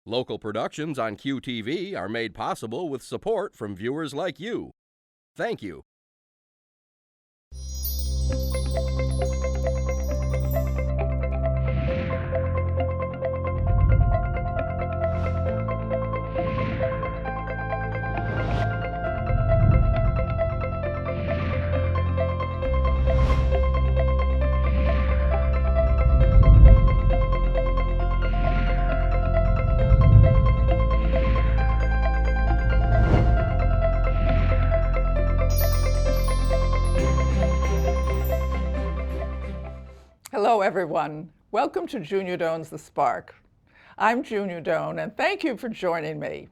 Local productions on QTV are made possible with support from viewers like you. Thank you. Hello, everyone. Welcome to Junia Doan's The Spark. I'm Junia Doan, and thank you for joining me.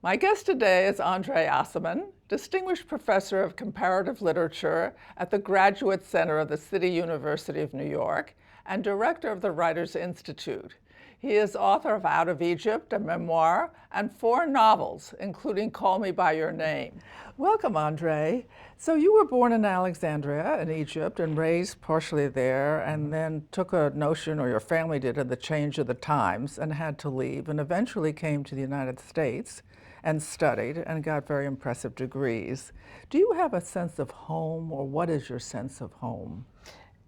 My guest today is Aciman, Distinguished Professor of Comparative Literature at the Graduate Center of the City University of New York and Director of the Writers Institute. He is author of Out of Egypt, a memoir, and 4 novels, including Call Me By Your Name. Welcome, Andre. So you were born in Alexandria in Egypt and raised partially there, and then took a notion, or your family did, of the change of the times and had to leave, and eventually came to the United States and studied and got very impressive degrees. Do you have a sense of home, or what is your sense of home?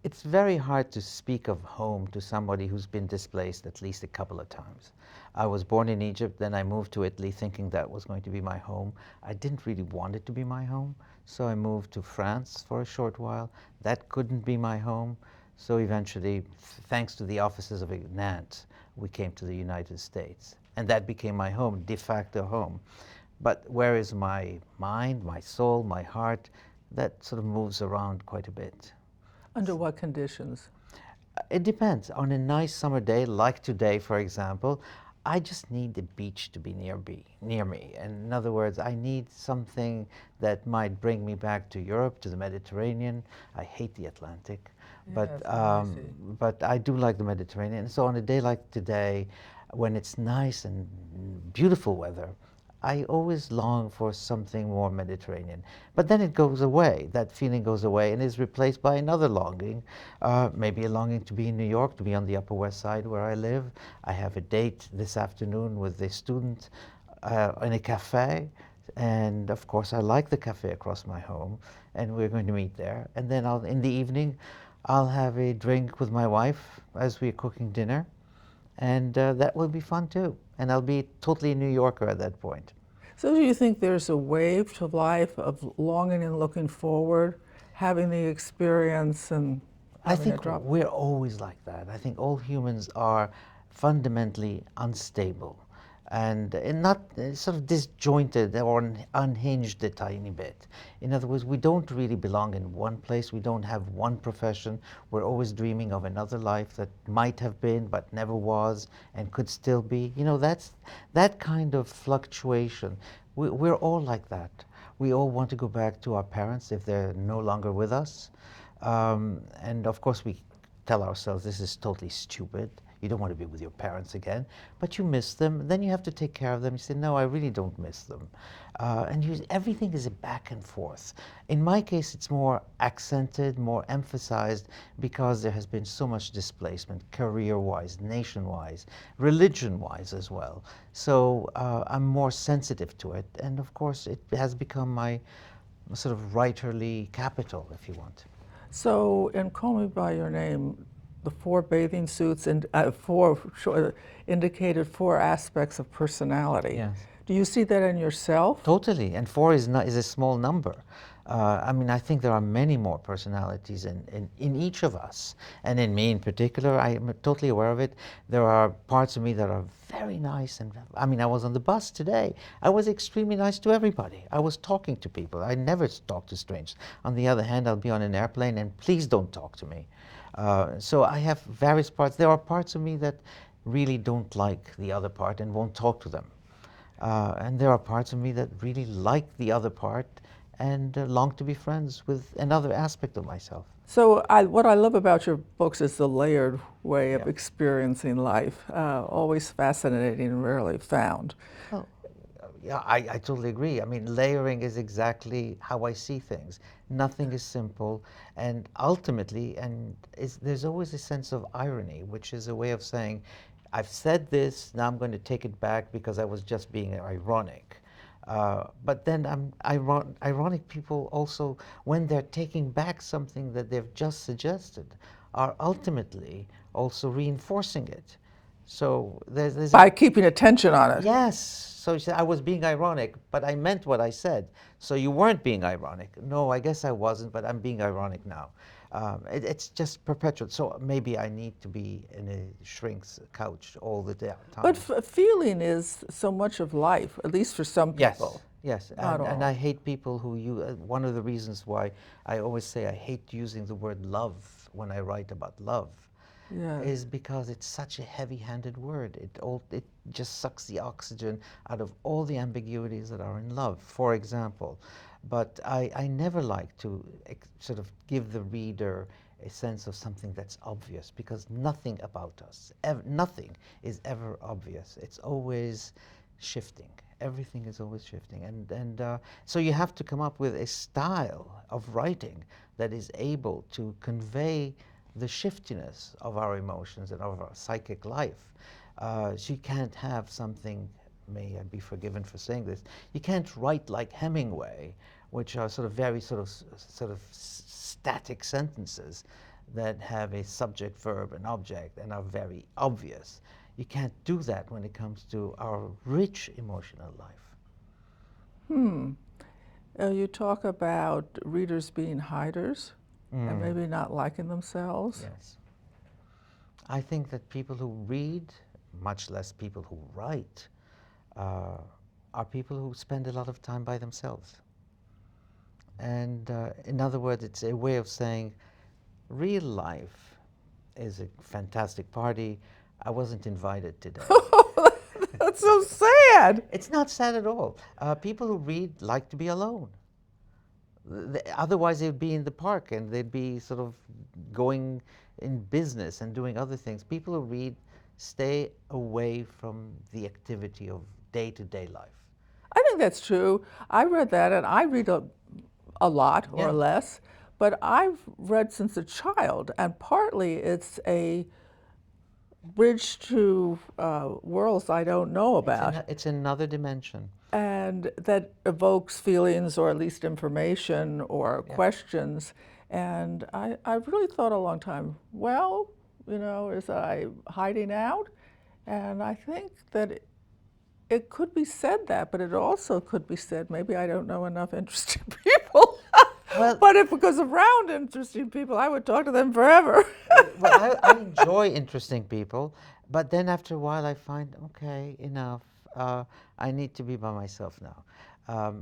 It's very hard to speak of home to somebody who's been displaced at least a couple of times. I was born in Egypt, then I moved to Italy thinking that was going to be my home. I didn't really want it to be my home, so I moved to France for a short while. That couldn't be my home, so eventually, thanks to the offices of Nantes, we came to the United States. And that became my home, de facto home. But where is my mind, my soul, my heart? That sort of moves around quite a bit. Under what conditions? It depends. On a nice summer day, like today, for example, I just need the beach to be near me. And in other words, I need something that might bring me back to Europe, to the Mediterranean. I hate the Atlantic, but I do like the Mediterranean. So on a day like today, when it's nice and beautiful weather, I always long for something more Mediterranean. But then it goes away. That feeling goes away and is replaced by another longing, maybe a longing to be in New York, to be on the Upper West Side where I live. I have a date this afternoon with a student in a cafe. And of course, I like the cafe across my home, and we're going to meet there. And then in the evening, I'll have a drink with my wife as we're cooking dinner. And that will be fun too. And I'll be totally a New Yorker at that point. So do you think there's a wave to life of longing and looking forward, having the experience and I having think a drop? we're always like that. I think all humans are fundamentally unstable and not sort of disjointed or unhinged a tiny bit. In other words, we don't really belong in one place. We don't have one profession. We're always dreaming of another life that might have been but never was and could still be. You know, that's that kind of fluctuation. We're all like that. We all want to go back to our parents if they're no longer with us. And of course, we tell ourselves this is totally stupid. You don't want to be with your parents again, but you miss them. Then you have to take care of them. You say, no, I really don't miss them. Everything is a back and forth. In my case, it's more accented, more emphasized, because there has been so much displacement, career-wise, nation-wise, religion-wise as well. So I'm more sensitive to it. And of course, it has become my sort of writerly capital, if you want. So in Call Me By Your Name, the 4 bathing suits and indicated 4 aspects of personality. Yes. Do you see that in yourself? Totally, and 4 is a small number. I mean, I think there are many more personalities in each of us, and in me in particular. I am totally aware of it. There are parts of me that are very nice, and I mean, I was on the bus today. I was extremely nice to everybody. I was talking to people. I never talk to strangers. On the other hand, I'll be on an airplane, and please don't talk to me. So I have various parts. There are parts of me that really don't like the other part and won't talk to them. And there are parts of me that really like the other part and long to be friends with another aspect of myself. So what I love about your books is the layered way of experiencing life, always fascinating and rarely found. Well, yeah, I totally agree. I mean, layering is exactly how I see things. Nothing is simple, and ultimately, there's always a sense of irony, which is a way of saying, I've said this, now I'm going to take it back because I was just being ironic. But then ironic people also, when they're taking back something that they've just suggested, are ultimately also reinforcing it. So there's By keeping attention on it. yes. So you said, I was being ironic, but I meant what I said. So you weren't being ironic. No, I guess I wasn't, but I'm being ironic now. It's just perpetual. So maybe I need to be in a shrink's couch all the time. But feeling is so much of life, at least for some people. Yes, Not and all. I hate people who use, one of the reasons why I always say I hate using the word love when I write about love Yes. is because it's such a heavy-handed word. It just sucks the oxygen out of all the ambiguities that are in love, for example. But I never like to sort of give the reader a sense of something that's obvious, because nothing about us, nothing is ever obvious. It's always shifting. Everything is always shifting. And so you have to come up with a style of writing that is able to convey the shiftiness of our emotions and of our psychic life. So you can't have something, may I be forgiven for saying this, you can't write like Hemingway, which are sort of very sort of static sentences that have a subject, verb, and object and are very obvious. You can't do that when it comes to our rich emotional life. You talk about readers being hiders and maybe not liking themselves. Yes. I think that people who read, much less people who write, are people who spend a lot of time by themselves. And in other words, it's a way of saying, real life is a fantastic party. I wasn't invited today. That's so sad. It's not sad at all. People who read like to be alone. Otherwise, they'd be in the park and they'd be sort of going in business and doing other things. People who read stay away from the activity of day-to-day life. I think that's true. I read that, and I read a lot or Yeah. less, but I've read since a child, and partly it's a bridge to worlds I don't know about, It's another dimension. and that evokes feelings or at least information or questions. And I really thought a long time, well, is I hiding out? And I think that it could be said that, but it also could be said, maybe I don't know enough interesting people. Well- But if it goes around interesting people, I would talk to them forever. Well, I enjoy interesting people, but then after a while I find, okay, enough. I need to be by myself now.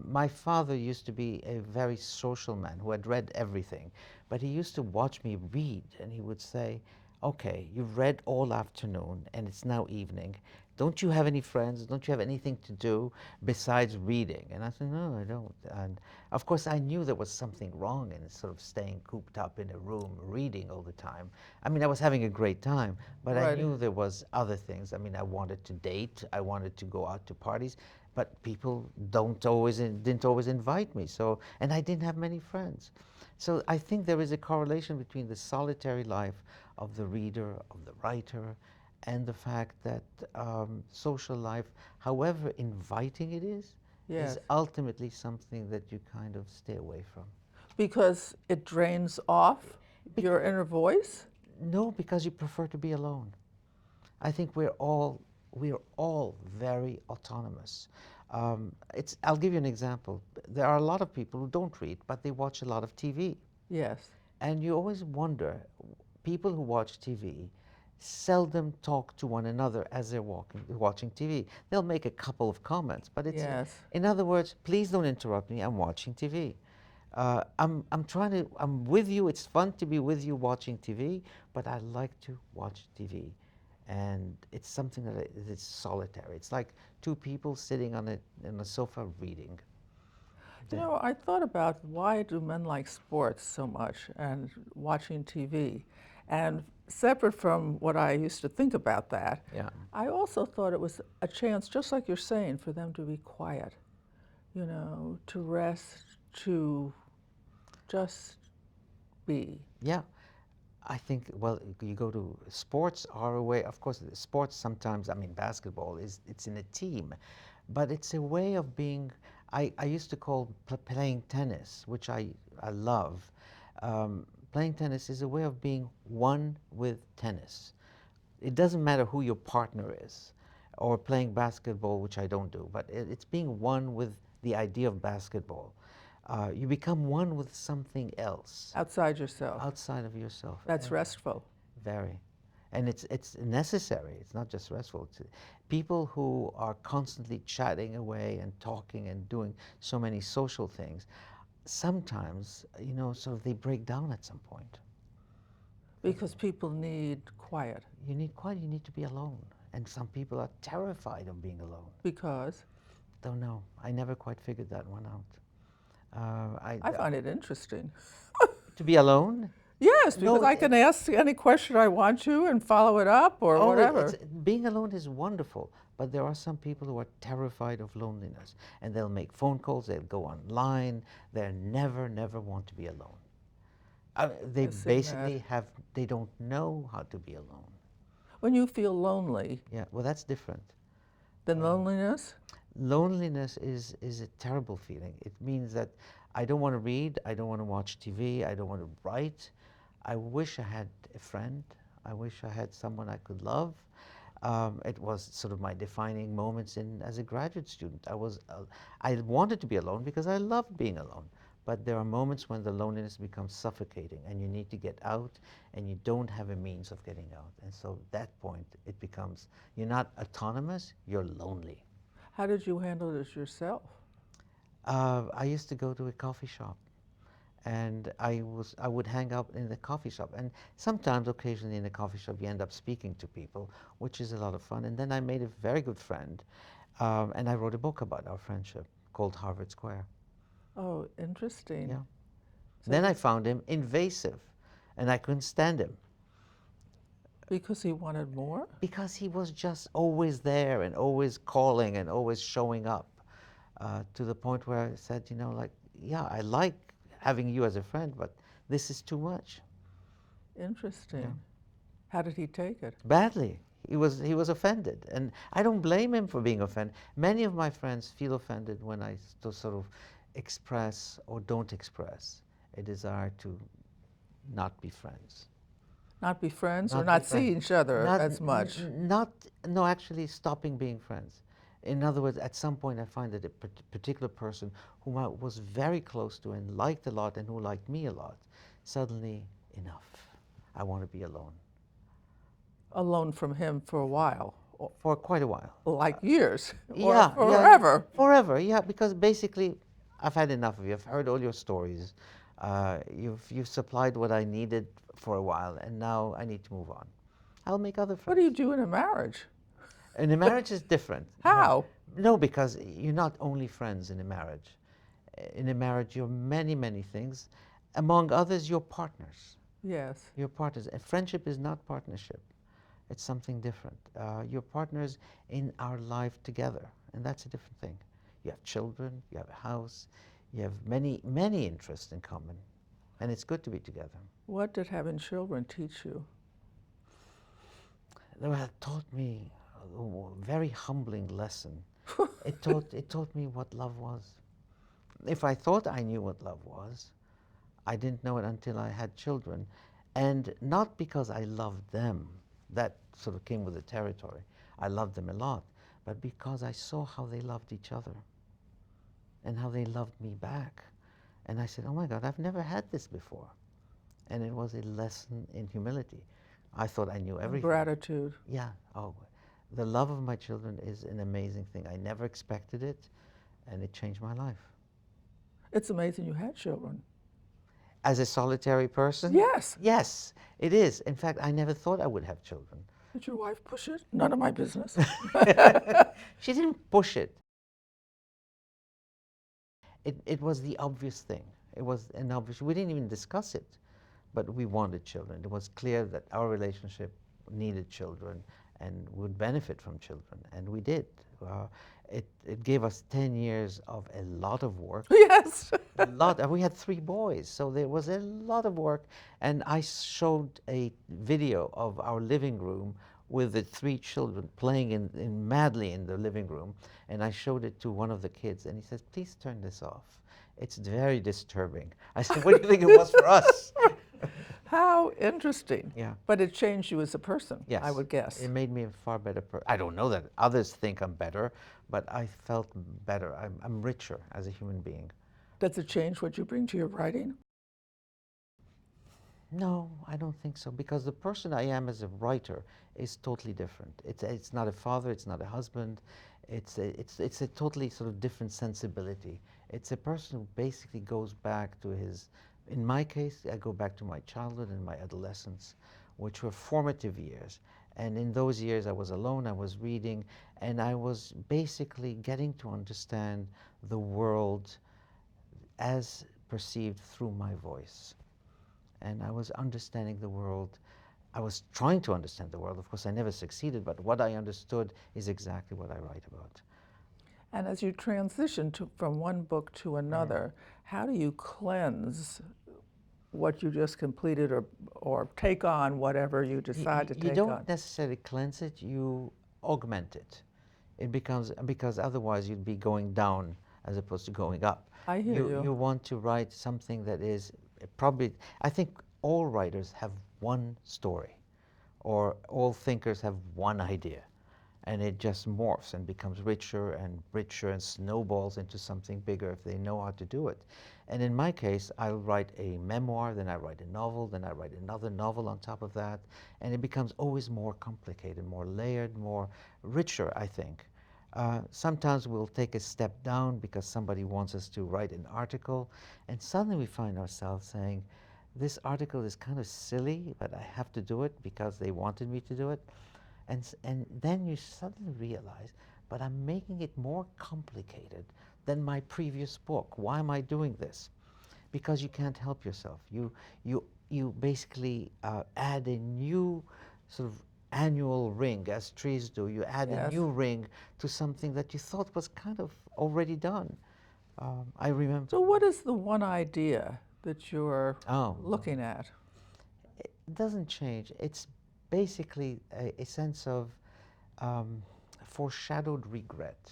My father used to be a very social man who had read everything, but he used to watch me read, and he would say, okay, you've read all afternoon, and it's now evening. Don't you have any friends? Don't you have anything to do besides reading? And I said, no, I don't. And of course, I knew there was something wrong in sort of staying cooped up in a room reading all the time. I mean, I was having a great time, but I Right. knew there was other things. I mean, I wanted to date, I wanted to go out to parties, but people didn't always invite me. So, and I didn't have many friends. So I think there is a correlation between the solitary life of the reader, of the writer, and the fact that social life, however inviting it Yes. is ultimately something that you kind of stay away from. Because it drains off your inner voice? No, because you prefer to be alone. I think we're all very autonomous. I'll give you an example. There are a lot of people who don't read, but they watch a lot of TV. Yes. And you always wonder, people who watch TV seldom talk to one another as they're watching TV. They'll make a couple of comments, but it's, Yes. in other words, please don't interrupt me, I'm watching TV. I'm with you, it's fun to be with you watching TV, but I like to watch TV. And it's something that is solitary. It's like two people sitting on a sofa reading. I thought about why do men like sports so much and watching TV? And separate from what I used to think about that, Yeah. I also thought it was a chance, just like you're saying, for them to be quiet, to rest, to just be. Yeah. I think, well, you go to sports are a way, of course, sports sometimes, I mean, basketball it's in a team, but it's a way of being, I used to call playing tennis, which I love. Playing tennis is a way of being one with tennis. It doesn't matter who your partner is, or playing basketball, which I don't do, but it's being one with the idea of basketball. You become one with something else Outside yourself. outside of yourself. That's restful. Very. And it's necessary. It's not just restful. People who are constantly chatting away and talking and doing so many social things, sometimes, sort of they break down at some point. Because people need quiet. You need quiet, you need to be alone. And some people are terrified of being alone. Because? Don't know. I never quite figured that one out. I find it interesting. To be alone? Yes, because No, I can ask any question I want to and follow it up or whatever. Being alone is wonderful, but there are some people who are terrified of loneliness, and they'll make phone calls, they'll go online, they never want to be alone. They I've seen basically they don't know how to be alone. When you feel lonely, Yeah, well, that's different. then loneliness? Loneliness is a terrible feeling. It means that I don't want to read, I don't want to watch TV, I don't want to write. I wish I had a friend. I wish I had someone I could love. It was sort of my defining moments as a graduate student. I wanted to be alone because I loved being alone. But there are moments when the loneliness becomes suffocating and you need to get out and you don't have a means of getting out. And so at that point, it becomes, you're not autonomous, you're lonely. How did you handle this yourself? I used to go to a coffee shop, and I would hang out in the coffee shop, and sometimes, occasionally, in the coffee shop, you end up speaking to people, which is a lot of fun. And then I made a very good friend, and I wrote a book about our friendship called Harvard Square. Oh, interesting. Yeah. So Then I found him invasive, and I couldn't stand him. Because he wanted more? Because he was just always there and always calling and always showing up, to the point where I said, yeah, I like having you as a friend, but this is too much. Interesting. Yeah. How did he take it? Badly. He was offended, and I don't blame him for being offended. Many of my friends feel offended when I sort of express or don't express a desire to not be friends. Not be friends or Not not be see friends. each other Not- as much? No, actually stopping being friends. In other words, at some point I find that a particular person whom I was very close to and liked a lot and who liked me a lot, suddenly, enough. I want to be alone. Alone from him for a while, For quite a while. like years, or Yeah, forever. Forever, yeah, because basically I've had enough of you. I've heard all your stories. You've supplied what I needed for a while, and now I need to move on. I'll make other friends. What do you do in a marriage? And a marriage is different. How? No, because you're not only friends in a marriage. In a marriage, you're many things. Among others, you're partners. Yes. You're partners. A friendship is not partnership. It's something different. You're partners in our life together, and that's a different thing. You have children, you have a house, you have many interests in common, and it's good to be together. What did having children teach you? It taught me a very humbling lesson. It taught me what love was. If I thought I knew what love was, I didn't know it until I had children, and not because I loved them. That sort of came with the territory. I loved them a lot, but because I saw how they loved each other and how they loved me back. And I said, oh my God, I've never had this before. And it was a lesson in humility. I thought I knew everything. Gratitude. Yeah. Oh, the love of my children is an amazing thing. I never expected it, and it changed my life. It's amazing you had children. As a solitary person? Yes. Yes, it is. In fact, I never thought I would have children. Did your wife push it? None of my business. She didn't push it. It was the obvious thing. It was an obvious, we didn't even discuss it, but we wanted children. It was clear that our relationship needed children, and would benefit from children, and we did. It gave us 10 years of a lot of work. Yes. A lot. And we had 3 boys, so there was a lot of work. And I showed a video of our living room with the 3 children playing madly in the living room. And I showed it to one of the kids, and he says, "Please turn this off. It's very disturbing." I said, "What do you think it was for us?" How interesting. Yeah. But it changed you as a person, Yes. I would guess. It made me a far better person. I don't know that others think I'm better, but I felt better. I'm richer as a human being. Does it change what you bring to your writing? No, I don't think so, because the person I am as a writer is totally different. It's not a father, it's not a husband, it's a totally sort of different sensibility. It's a person who basically goes back to his, in my case, I go back to my childhood and my adolescence, which were formative years. And in those years I was alone, I was reading, and I was basically getting to understand the world as perceived through my voice. And I was understanding the world. I was trying to understand the world. Of course, I never succeeded, but what I understood is exactly what I write about. And as you transition from one book to another, how do you cleanse what you just completed, or take on whatever you decide to take on? You don't necessarily cleanse it, you augment it. It becomes, because otherwise you'd be going down as opposed to going up. I hear you. You want to write something that is probably, I think all writers have one story, or all thinkers have one idea, and it just morphs and becomes richer and snowballs into something bigger if they know how to do it. And in my case, I'll write a memoir, then I write a novel, then I write another novel on top of that, and it becomes always more complicated, more layered, more richer, I think. Sometimes we'll take a step down because somebody wants us to write an article, and suddenly we find ourselves saying, this article is kind of silly, but I have to do it because they wanted me to do it. And then you suddenly realize, but I'm making it more complicated than my previous book. Why am I doing this? Because you can't help yourself. You basically add a new sort of annual ring, as trees do. You add a new ring to something that you thought was kind of already done. I remember. So what is the one idea that you're looking at? It doesn't change. It's basically a sense of foreshadowed regret.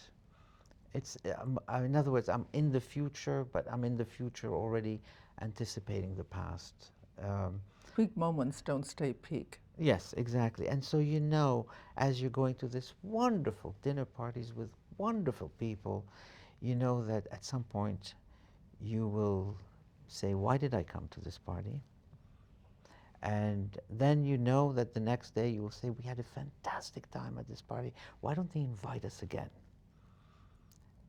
It's, in other words, I'm in the future, but I'm in the future already anticipating the past. Peak moments don't stay peak. Yes, exactly. And so you know, as you're going to this wonderful dinner parties with wonderful people, you know that at some point you will say, why did I come to this party? And then you know that the next day you will say, we had a fantastic time at this party. Why don't they invite us again?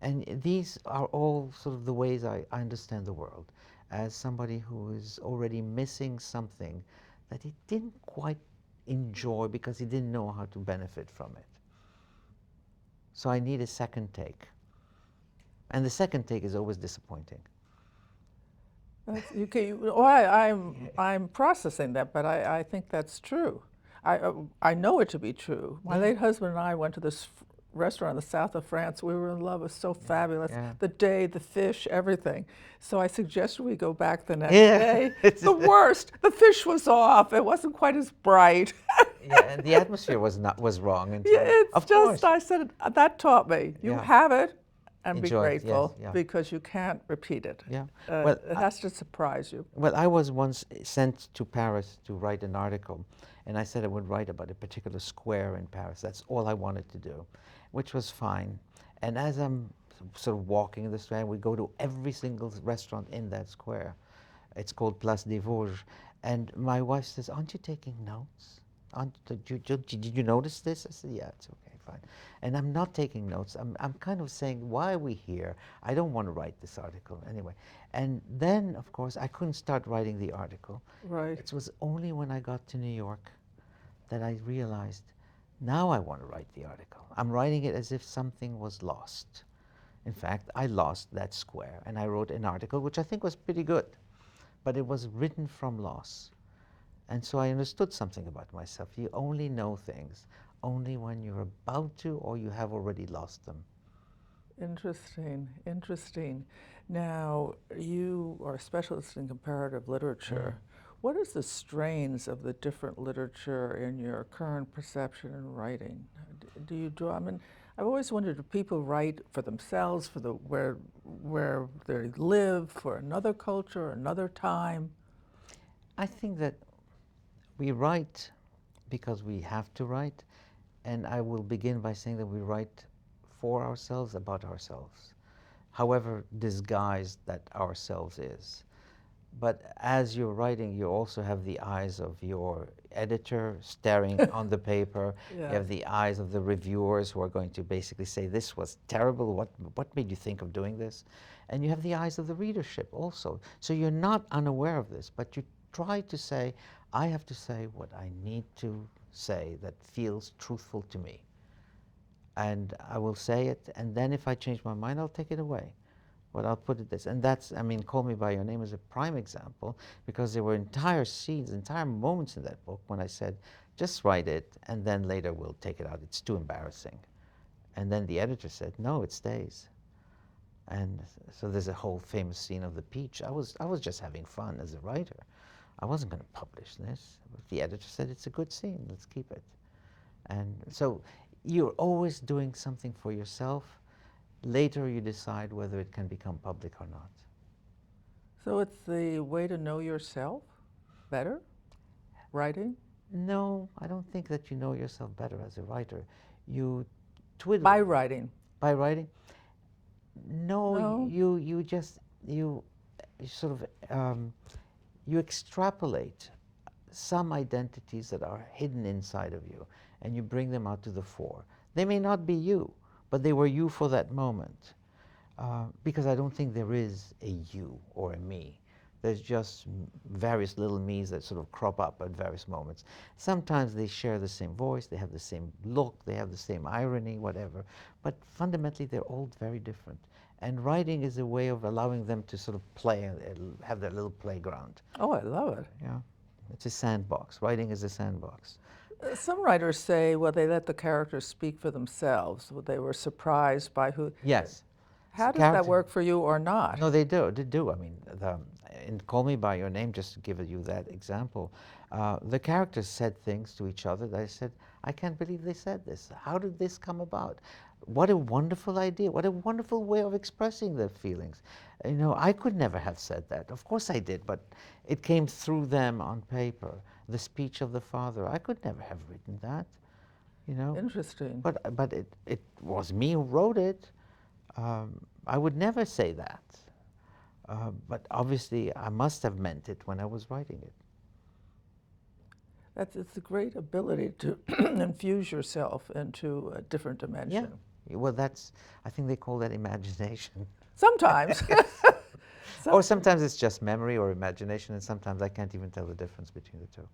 And these are all sort of the ways I understand the world, as somebody who is already missing something that he didn't quite enjoy because he didn't know how to benefit from it. So I need a second take. And the second take is always disappointing. I'm processing that, but I think that's true. I know it to be true. My late husband and I went to this restaurant in the south of France. We were in love. It was so fabulous. The day, the fish, everything. So I suggested we go back the next day. The worst. The fish was off. It wasn't quite as bright. And the atmosphere was wrong. It's just, I said, that taught me. You have it and Enjoy be it, grateful, yes, because you can't repeat it. Well, it has to surprise you. Well, I was once sent to Paris to write an article, and I said I would write about a particular square in Paris. That's all I wanted to do, which was fine. And as I'm sort of walking the Strand, we go to every single restaurant in that square. It's called Place des Vosges. And my wife says, aren't you taking notes? Did you notice this? I said, yeah, it's okay, fine. And I'm not taking notes. I'm kind of saying, why are we here? I don't want to write this article anyway. And then, of course, I couldn't start writing the article. Right. It was only when I got to New York that I realized, now I want to write the article. I'm writing it as if something was lost. In fact, I lost that square, and I wrote an article, which I think was pretty good, but it was written from loss. And so I understood something about myself. You only know things only when you're about to or you have already lost them. Interesting, interesting. Now, you are a specialist in comparative literature. What is the strains of the different literature in your current perception and writing? Do you draw? I mean, I've always wondered, do people write for themselves, for the where they live, for another culture, another time? I think that we write because we have to write, and I will begin by saying that we write for ourselves, about ourselves, however disguised that ourselves is. But as you're writing, you also have the eyes of your editor staring on the paper. Yeah. You have the eyes of the reviewers who are going to basically say, this was terrible, what made you think of doing this? And you have the eyes of the readership also. So you're not unaware of this, but you try to say, I have to say what I need to say that feels truthful to me. And I will say it, and then if I change my mind, I'll take it away. But I'll put it this, and that's, I mean, Call Me By Your Name is a prime example, because there were entire scenes, entire moments in that book when I said, just write it, and then later we'll take it out. It's too embarrassing. And then the editor said, no, it stays. And so there's a whole famous scene of the peach. I was just having fun as a writer. I wasn't going to publish this. But the editor said, it's a good scene, let's keep it. And so you're always doing something for yourself. Later you decide whether it can become public or not. So it's the way to know yourself better, writing? No, I don't think that you know yourself better as a writer. You twiddle. By writing? By writing? No, No? you sort of, you extrapolate some identities that are hidden inside of you, and you bring them out to the fore. They may not be you, but they were you for that moment. Because I don't think there is a you or a me. There's just various little me's that sort of crop up at various moments. Sometimes they share the same voice, they have the same look, they have the same irony, whatever. But fundamentally, they're all very different. And writing is a way of allowing them to sort of play, have their little playground. Oh, I love it. Yeah, it's a sandbox. Writing is a sandbox. Some writers say, well, they let the characters speak for themselves. They were surprised by who. Yes. How does that work for you or not? No, they do. They do. I mean, in Call Me By Your Name, just to give you that example, the characters said things to each other that I said, I can't believe they said this. How did this come about? What a wonderful idea. What a wonderful way of expressing their feelings. You know, I could never have said that. Of course I did, but it came through them on paper. The speech of the father, I could never have written that, you know. Interesting. But it was me who wrote it. I would never say that. But obviously, I must have meant it when I was writing it. It's a great ability to infuse yourself into a different dimension. Yeah. Well, I think they call that imagination. Sometimes. Or sometimes it's just memory or imagination, and sometimes I can't even tell the difference between the two.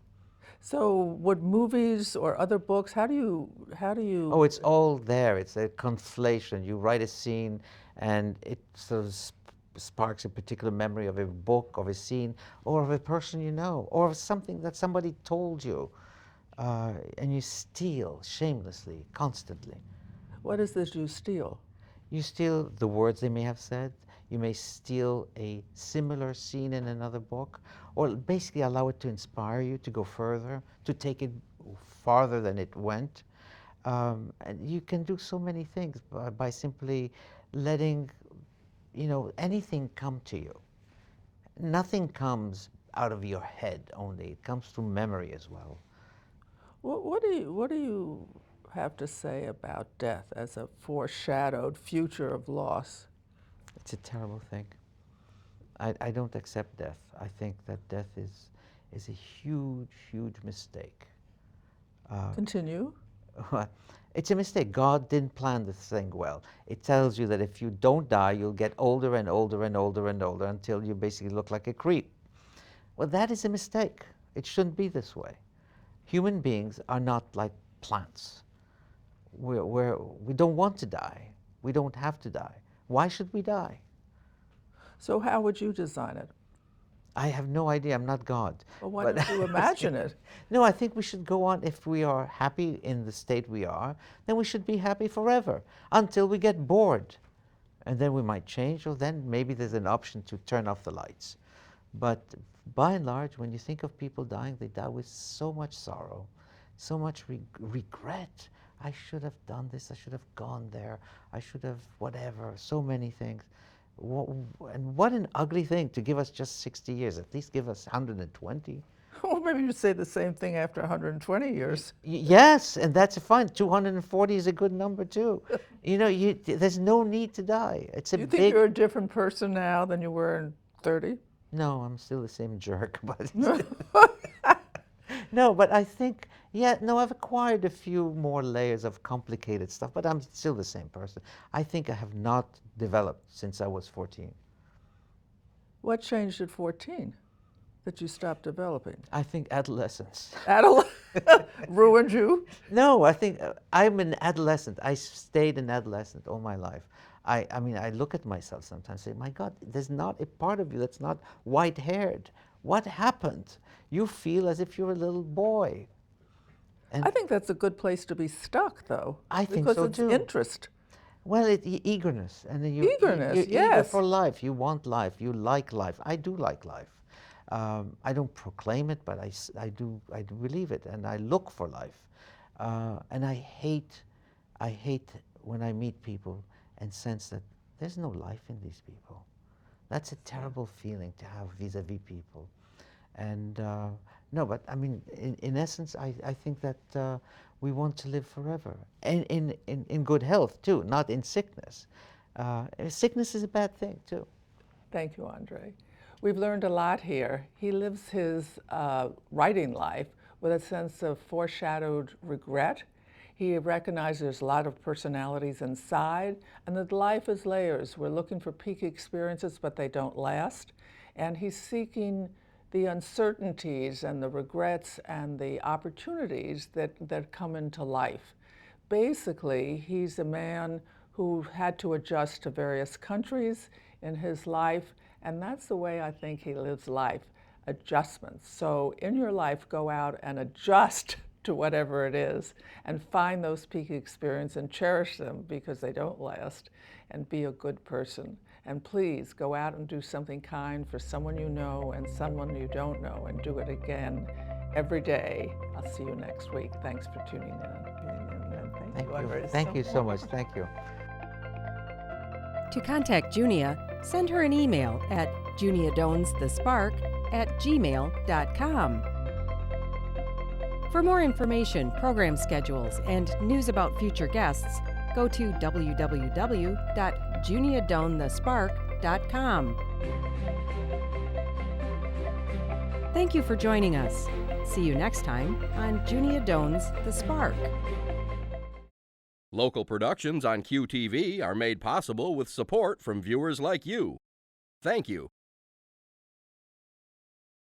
So would movies or other books, how do you? Oh, it's all there. It's a conflation. You write a scene, and it sort of sparks a particular memory of a book, of a scene, or of a person you know, or of something that somebody told you, and you steal shamelessly, constantly. What is this you steal? You steal the words they may have said. You may steal a similar scene in another book, or basically allow it to inspire you to go further, to take it farther than it went. And you can do so many things by simply letting, you know, anything come to you. Nothing comes out of your head only. It comes through memory as well. What do you have to say about death as a foreshadowed future of loss? It's a terrible thing. I don't accept death. I think that death is a huge, huge mistake. Continue. It's a mistake. God didn't plan this thing well. It tells you that if you don't die, you'll get older and older and older and older until you basically look like a creep. Well, that is a mistake. It shouldn't be this way. Human beings are not like plants. We don't want to die. We don't have to die. Why should we die? So how would you design it? I have no idea. I'm not God. Well, why But don't you imagine it? no, I think we should go on. If we are happy in the state we are, then we should be happy forever until we get bored. And then we might change, or then maybe there's an option to turn off the lights. But by and large, when you think of people dying, they die with so much sorrow, so much regret. I should have done this, I should have gone there, I should have whatever, so many things. And what an ugly thing to give us just 60 years, at least give us 120. Well, maybe you say the same thing after 120 years. Yes, and that's fine. 240 is a good number too. You know, there's no need to die. It's a You big. think you're a different person now than you were in 30? No, I'm still the same jerk, but no, but I think, yeah, no, I've acquired a few more layers of complicated stuff, but I'm still the same person. I think I have not developed since I was 14. What changed at 14 that you stopped developing? I think adolescence. Ruined you? No, I think I'm an adolescent. I stayed an adolescent all my life. I mean, I look at myself sometimes and say, my God, there's not a part of you that's not white-haired. What happened? You feel as if you're a little boy. And I think that's a good place to be stuck, though. I think because so, it's too. Interest. Well, eagerness. And then Eagerness, you're eager yes. for life. You want life. You like life. I do like life. I don't proclaim it, but I do believe it, and I look for life. And I hate when I meet people and sense that there's no life in these people. That's a terrible feeling to have vis-a-vis people. And no, but I mean, in essence, I think that we want to live forever, and in good health too, not in sickness. Sickness is a bad thing too. Thank you, Andre. We've learned a lot here. He lives his writing life with a sense of foreshadowed regret. He recognizes there's a lot of personalities inside, and that life is layers. We're looking for peak experiences, but they don't last. And he's seeking the uncertainties and the regrets and the opportunities that come into life. Basically, he's a man who had to adjust to various countries in his life, and that's the way I think he lives life, adjustments. So in your life, go out and adjust to whatever it is and find those peak experiences and cherish them because they don't last, and be a good person. And please go out and do something kind for someone you know and someone you don't know, and do it again every day. I'll see you next week. Thanks for tuning in. Thank you, Andre. Thank you so much. Thank you. To contact Junia, send her an email at juniadonesthespark@gmail.com. For more information, program schedules, and news about future guests, go to www.juniadonesthespark.com. Thank you for joining us. See you next time on Junia Doan's The Spark. Local productions on QTV are made possible with support from viewers like you. Thank you.